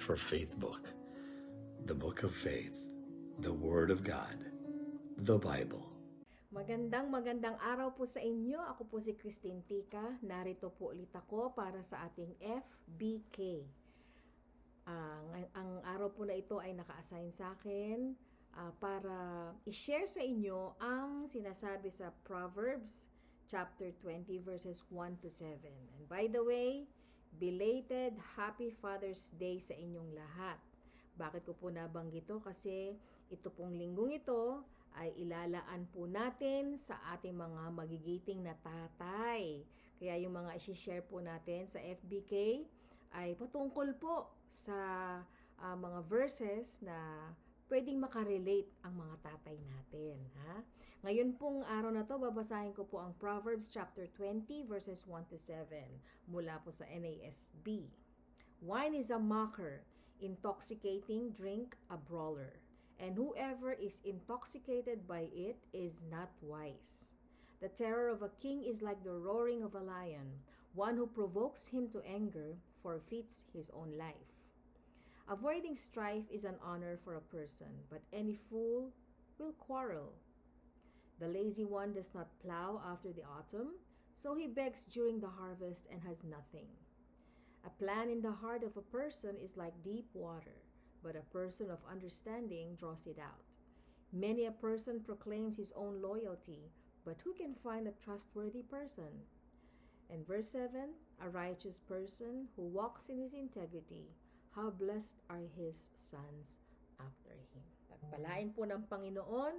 for Faith Book, the Book of Faith, the Word of God, the Bible. Magandang araw po sa inyo. Ako po si Christine Tika. Narito po ulit ako para sa ating FBK. Ang araw po na ito ay naka-assign sa akin para i-share sa inyo ang sinasabi sa Proverbs chapter 20 verses 1 to 7. And by the way, belated Happy Father's Day sa inyong lahat. Bakit ko po nabanggit ito? Kasi ito pong linggong ito ay ilalaan po natin sa ating mga magigiting na tatay. Kaya yung mga isi-share po natin sa FBK ay patungkol po sa mga verses na pwedeng makarelate ang mga tatay natin. Ha? Ngayon pong araw na to, babasahin ko po ang Proverbs chapter 20 verses 1 to 7 mula po sa NASB. Wine is a mocker, intoxicating drink a brawler. And whoever is intoxicated by it is not wise. The terror of a king is like the roaring of a lion. One who provokes him to anger forfeits his own life. Avoiding strife is an honor for a person, but any fool will quarrel. The lazy one does not plow after the autumn, so he begs during the harvest and has nothing. A plan in the heart of a person is like deep water, but a person of understanding draws it out. Many a person proclaims his own loyalty, but who can find a trustworthy person? And verse 7, a righteous person who walks in his integrity, how blessed are his sons after him. Pagpalain po ng Panginoon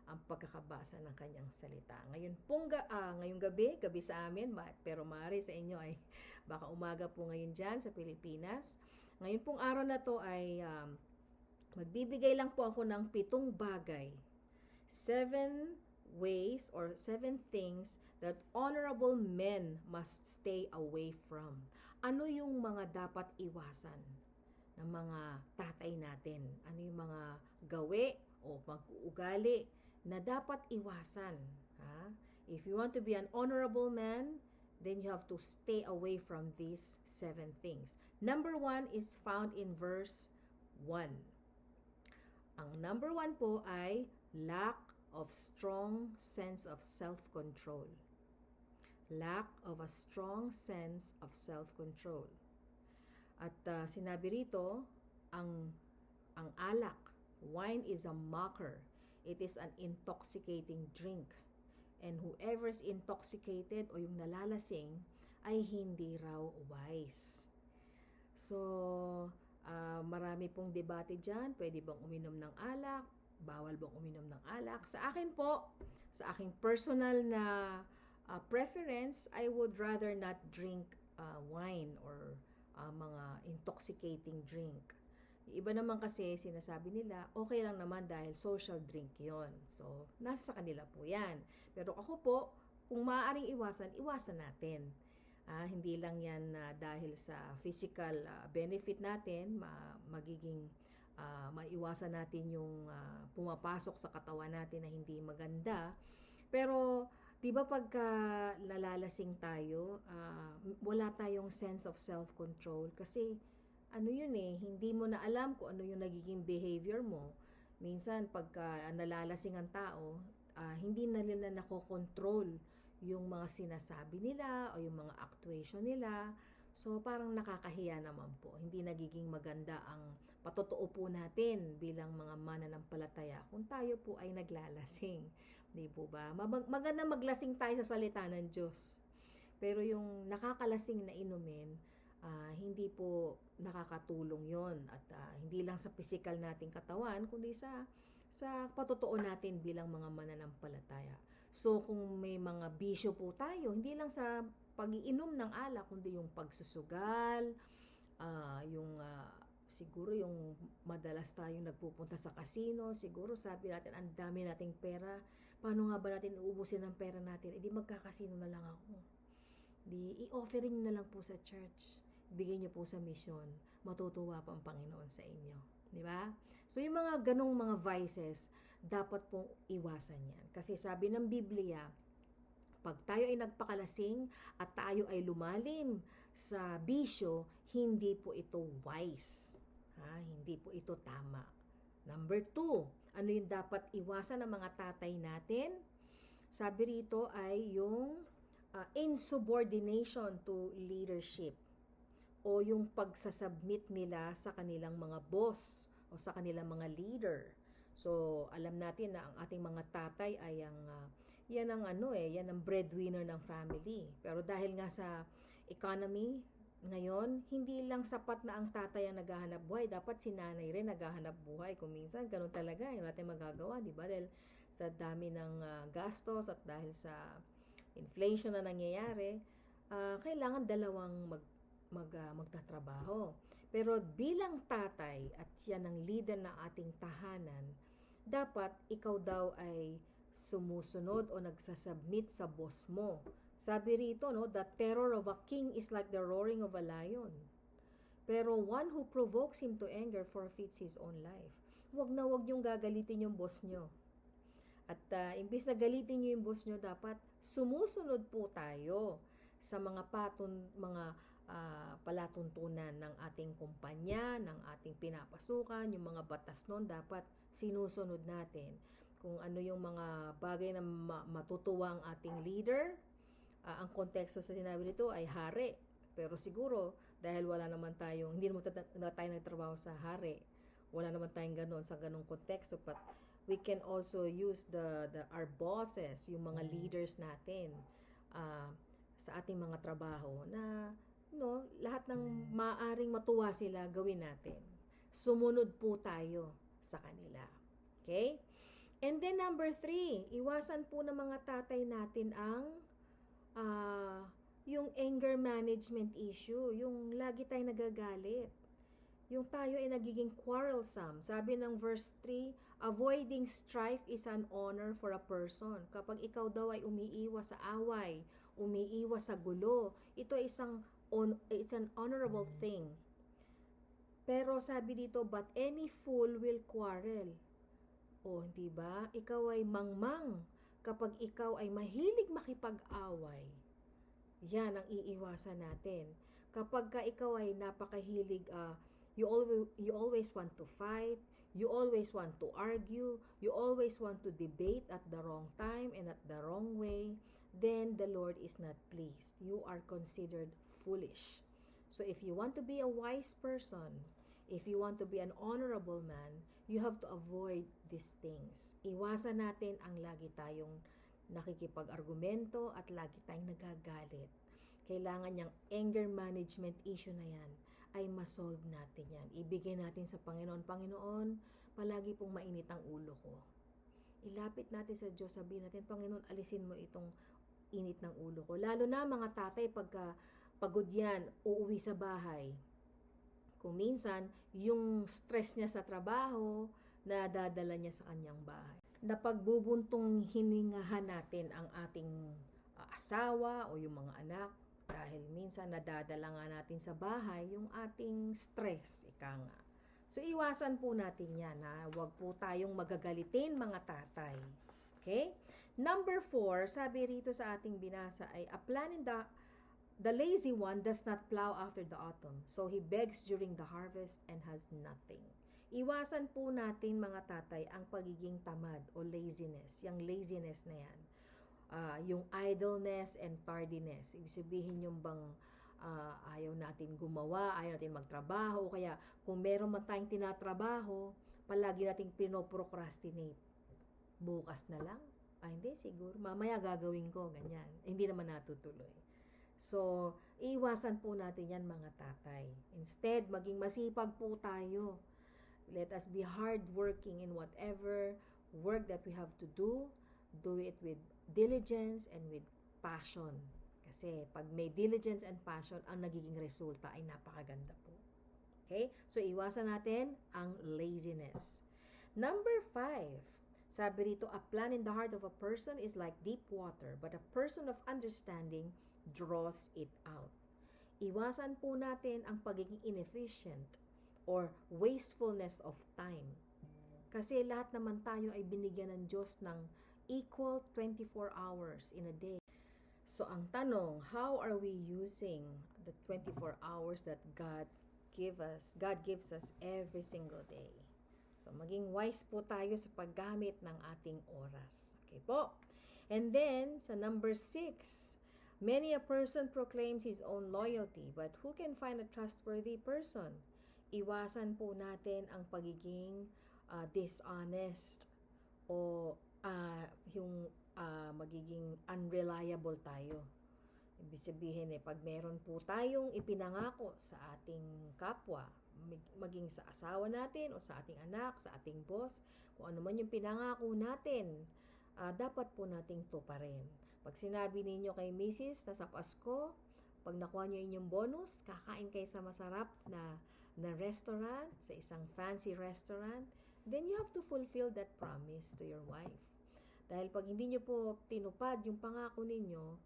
ang pagkakabasa ng kanyang salita. Ngayong gabi sa amin, pero maaari sa inyo ay baka umaga po ngayon dyan sa Pilipinas. Ngayon pong araw na to ay magbibigay lang po ako ng 7 bagay. 7 ways or 7 things that honorable men must stay away from. Ano yung mga dapat iwasan ng mga tatay natin? Ano yung mga gawi o mag-uugali na dapat iwasan? Ha? If you want to be an honorable man, then you have to stay away from these 7 things. Number 1 is found in verse 1. Ang number 1 po ay lack of strong sense of self-control. Lack of a strong sense of self-control. At sinabi rito, ang alak, wine is a mocker. It is an intoxicating drink. And whoever is intoxicated o yung nalalasing ay hindi raw wise. So, marami pong debate dyan. Pwede bang uminom ng alak? Bawal bang uminom ng alak? Sa akin po, sa aking personal na preference, I would rather not drink wine or mga intoxicating drink. Iba naman kasi sinasabi nila, okay lang naman dahil social drink yon. So, nasa kanila po yan. Pero ako po, kung maaaring iwasan natin. Hindi lang yan dahil sa physical benefit natin, magiging maiwasan natin yung pumapasok sa katawan natin na hindi maganda. Pero, di ba pagka nalalasing tayo, wala tayong sense of self-control kasi hindi mo na alam kung ano yung nagiging behavior mo. Minsan, pagka nalalasing ang tao, hindi na nila nakokontrol yung mga sinasabi nila o yung mga actuation nila. So, parang nakakahiya naman po. Hindi nagiging maganda ang patotoo po natin bilang mga mananampalataya kung tayo po ay naglalasing. Di po ba? Maganda maglasing tayo sa salita ng Diyos. Pero yung nakakalasing na inumin, hindi po nakakatulong yon at hindi lang sa physical nating katawan kundi sa patotoo natin bilang mga mananampalataya. So kung may mga bisyo po tayo, hindi lang sa pag-iinom ng alak kundi yung pagsusugal, siguro yung madalas tayong nagpupunta sa casino, siguro sabi natin ang dami nating pera, paano nga ba natin uubusin ang pera natin? Di magkakasino na lang ako. Di i-offering na lang po sa church. Bigay niyo po sa mission, matutuwa pa ang Panginoon sa inyo. Di ba? So, yung mga ganong mga vices, dapat pong iwasan yan. Kasi sabi ng Biblia, pag tayo ay nagpakalasing at tayo ay lumalim sa bisyo, hindi po ito wise. Hindi po ito tama. Number 2, ano yung dapat iwasan ng mga tatay natin? Sabi rito ay yung insubordination to leadership o yung pagsasubmit nila sa kanilang mga boss o sa kanilang mga leader. So, alam natin na ang ating mga tatay ay yan ang breadwinner ng family. Pero dahil nga sa economy ngayon, hindi lang sapat na ang tatay ang naghahanap buhay, dapat si nanay rin naghahanap buhay. Kung minsan ganun talaga, hindi natin magagawa, di ba? Dahil sa dami ng gastos at dahil sa inflation na nangyayari, kailangan dalawang magtatrabaho. Pero bilang tatay at yan ang leader ng ating tahanan, dapat ikaw daw ay sumusunod o nagsasubmit sa boss mo. Sabi rito, no, the terror of a king is like the roaring of a lion. Pero one who provokes him to anger forfeits his own life. Wag na wag yung gagalitin yung boss nyo. At imbis na galitin nyo yung boss nyo, dapat sumusunod po tayo sa mga palatuntunan ng ating kumpanya, ng ating pinapasukan, yung mga batas nun, dapat sinusunod natin. Kung ano yung mga bagay na matutuwa ang ating leader, ang konteksto sa sinabi nito ay hari. Pero siguro, dahil hindi naman tayo nagtrabaho sa hari, wala naman tayong ganon sa ganong konteksto, but we can also use our bosses, yung mga leaders natin sa ating mga trabaho na lahat ng maaring matuwa sila, gawin natin. Sumunod po tayo sa kanila. Okay? And then number 3, iwasan po ng mga tatay natin ang yung anger management issue, yung lagi tayong nagagalit. Yung tayo ay nagiging quarrelsome. Sabi ng verse 3, avoiding strife is an honor for a person. Kapag ikaw daw ay umiiwas sa away, umiiwas sa gulo, ito ay it's an honorable thing. Pero sabi dito, but any fool will quarrel. O, hindi ba? Ikaw ay mangmang kapag ikaw ay mahilig makipag-away. Yan ang iiwasan natin. Kapag ikaw ay napakahilig, you always want to fight, you always want to argue, you always want to debate at the wrong time and at the wrong way, then the Lord is not pleased. You are considered foolish. So if you want to be a wise person, if you want to be an honorable man, you have to avoid these things. Iwasan natin ang lagi tayong nakikipag-argumento at lagi tayong nagagalit. Kailangan niyang anger management issue na yan ay masolve natin yan. Ibigay natin sa Panginoon, Panginoon, palagi pong mainit ang ulo ko. Ilapit natin sa Diyos, sabihin natin, Panginoon, alisin mo itong init ng ulo ko. Lalo na mga tatay, pagka pagod yan, uuwi sa bahay. Kung minsan, yung stress niya sa trabaho, nadadala niya sa kanyang bahay. Napagbubuntong hiningahan natin ang ating asawa o yung mga anak dahil minsan nadadala nga natin sa bahay yung ating stress, ika nga. So, iwasan po natin yan, ha? Huwag po tayong magagalitin, mga tatay. Okay? Number 4, sabi rito sa ating binasa ay, a plan in the lazy one does not plow after the autumn, so he begs during the harvest and has nothing. Iwasan po natin, mga tatay, ang pagiging tamad o laziness. Yung laziness na yan. Yung idleness and tardiness. Ibig sabihin yung bang ayaw natin gumawa, ayaw natin magtrabaho, kaya kung meron man tayong tinatrabaho, palagi nating pinoprocrastinate. Bukas na lang? Hindi, siguro. Mamaya gagawin ko, ganyan. Hindi naman natutuloy. So, iwasan po natin yan, mga tatay. Instead, maging masipag po tayo. Let us be hardworking in whatever work that we have to do. Do it with diligence and with passion. Kasi pag may diligence and passion, ang nagiging resulta ay napakaganda po. Okay? So, iwasan natin ang laziness. Number 5, sabi rito, a plan in the heart of a person is like deep water, but a person of understanding draws it out. Iwasan po natin ang pagiging inefficient or wastefulness of time. Kasi lahat naman tayo ay binigyan ng Diyos ng equal 24 hours in a day. So ang tanong, how are we using the 24 hours that God God gives us every single day. So, maging wise po tayo sa paggamit ng ating oras. Okay po? And then, sa number 6, many a person proclaims his own loyalty, but who can find a trustworthy person? Iwasan po natin ang pagiging dishonest o magiging unreliable tayo. Ibig sabihin pag meron po tayong ipinangako sa ating kapwa, maging sa asawa natin o sa ating anak, sa ating boss, kung ano man yung pinangako natin, dapat po nating tuparin. Pag sinabi ninyo kay Mrs. na sa Pasko, pag nakuha nyo inyong bonus, kakain kayo sa masarap na restaurant, sa isang fancy restaurant, then you have to fulfill that promise to your wife. Dahil pag hindi nyo po tinupad yung pangako ninyo,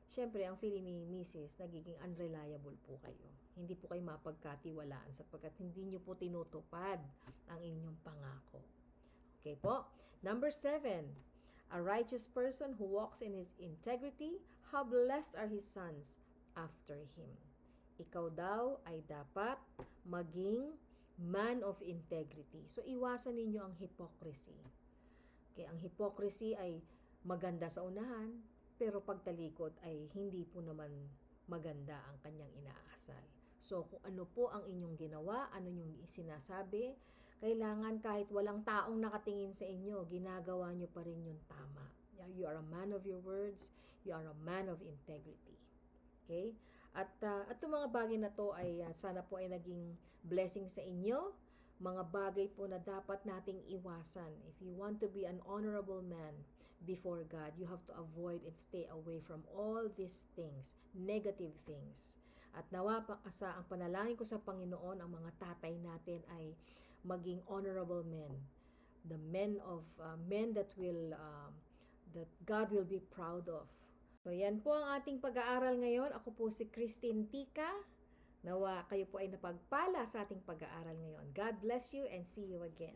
syempre ang feeling ni Mrs. nagiging unreliable po kayo. Hindi po kayo mapagkatiwalaan sapagkat hindi nyo po tinutupad ang inyong pangako. Okay po? Number 7, a righteous person who walks in his integrity, how blessed are his sons after him. Ikaw daw ay dapat maging man of integrity. So, iwasan ninyo ang hypocrisy. Okay, ang hypocrisy ay maganda sa unahan, pero pagtalikod ay hindi po naman maganda ang kanyang inaasal. So, kung ano po ang inyong ginawa, ano yung sinasabi, kailangan kahit walang taong nakatingin sa inyo, ginagawa nyo pa rin yung tama. You are a man of your words. You are a man of integrity. Okay? At itong mga bagay na to ay sana po ay naging blessing sa inyo. Mga bagay po na dapat nating iwasan. If you want to be an honorable man before God, you have to avoid and stay away from all these things, negative things. At nawa ang panalangin ko sa Panginoon, ang mga tatay natin ay maging honorable men. The men that that God will be proud of. So yan po ang ating pag-aaral ngayon. Ako po si Christine Tika. Nawa kayo po ay napagpala sa ating pag-aaral ngayon. God bless you and see you again.